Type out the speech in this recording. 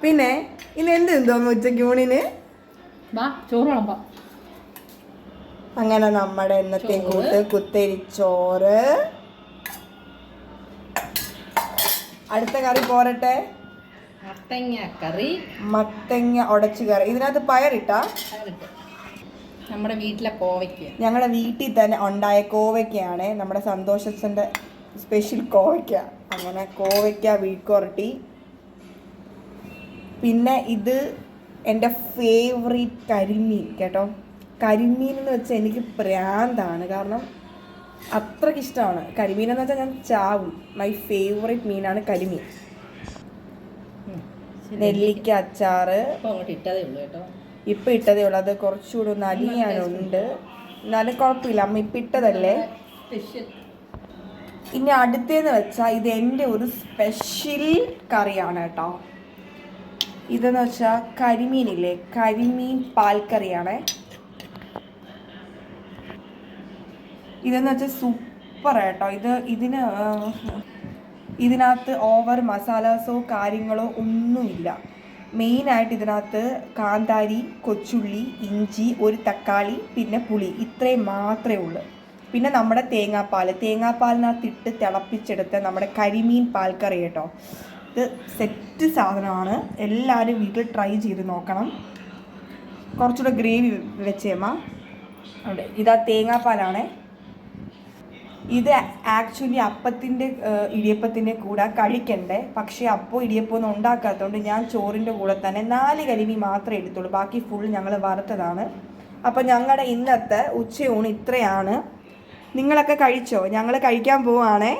പിന്നെ ഇനി എന്ത് ഉച്ചയ്ക്ക് ഊണിന് ചോറ്. അങ്ങനെ നമ്മുടെ ഇന്നത്തെ കൂട്ട് കുത്തരിച്ചോറ്. അടുത്ത കറി പോരട്ടെ. മത്തങ്ങ ഉടച്ചു കറി. ഇതിനകത്ത് പയറിട്ടാ നമ്മുടെ വീട്ടിലെ കോവയ്ക്ക, ഞങ്ങളുടെ വീട്ടിൽ തന്നെ ഉണ്ടായ കോവയ്ക്കയാണ്. നമ്മുടെ സന്തോഷത്തിൻ്റെ സ്പെഷ്യൽ കോവയ്ക്ക. അങ്ങനെ കോവയ്ക്ക വീഴ്ക്കുരട്ടി. പിന്നെ ഇത് എൻ്റെ ഫേവറേറ്റ് കരിമീൻ കേട്ടോ. കരിമീൻ എന്ന് വെച്ചാൽ എനിക്ക് പ്രാന്താണ്. കാരണം അത്രയ്ക്ക് ഇഷ്ടമാണ് കരിമീൻ എന്ന് വെച്ചാൽ ഞാൻ ചാവും. മൈ ഫേവറേറ്റ് മീനാണ് കരിമീൻ. നെല്ലിക്ക അച്ചാറ് ഇപ്പം ഇട്ടതേ ഉള്ളൂ. അത് കുറച്ചുകൂടെ ഒന്ന് അലിയാനുണ്ട്. എന്നാലും കുഴപ്പമില്ല, അമ്മ ഇപ്പം ഇട്ടതല്ലേ. ഇനി അടുത്തേന്ന് വെച്ചാൽ ഇത് എൻ്റെ ഒരു സ്പെഷ്യൽ കറിയാണ് കേട്ടോ. ഇതെന്ന് വെച്ചാൽ കരിമീനില്ലേ, കരിമീൻ പാൽക്കറിയാണേ. ഇതെന്ന് വെച്ചാൽ സൂപ്പർ കേട്ടോ. ഇതിനകത്ത് ഓവർ മസാലാസോ കാര്യങ്ങളോ ഒന്നുമില്ല. മെയിനായിട്ട് ഇതിനകത്ത് കാന്താരി, കൊച്ചുള്ളി, ഇഞ്ചി, ഒരു തക്കാളി, പിന്നെ പുളി, ഇത്രയും മാത്രമേ ഉള്ളൂ. പിന്നെ നമ്മുടെ തേങ്ങാപ്പാലിനകത്തിട്ട് തിളപ്പിച്ചെടുത്ത നമ്മുടെ കരിമീൻ പാൽക്കറി കേട്ടോ. ഇത് സെറ്റ് സാധനമാണ്. എല്ലാവരും വീട്ടിൽ ട്രൈ ചെയ്ത് നോക്കണം. കുറച്ചുകൂടെ ഗ്രേവി വെച്ചേമ്മ. ഉണ്ട്. ഇതാ തേങ്ങാപ്പാലാണേ. ഇത് ആക്ച്വലി ഇടിയപ്പത്തിൻ്റെ കൂടെ കഴിക്കണ്ടേ. പക്ഷേ അപ്പോൾ ഇടിയപ്പമൊന്നും ഉണ്ടാക്കാത്തതുകൊണ്ട് ഞാൻ ചോറിൻ്റെ കൂടെ തന്നെ 4 കരിമീൻ മാത്രമേ എടുത്തുള്ളൂ. ബാക്കി ഫുൾ ഞങ്ങൾ വറുത്തതാണ്. അപ്പോൾ ഞങ്ങളുടെ ഇന്നത്തെ ഉച്ചയൂണ് ഇത്രയാണ്. നിങ്ങളൊക്കെ കഴിച്ചോ? ഞങ്ങൾ കഴിക്കാൻ പോവുകയാണേ.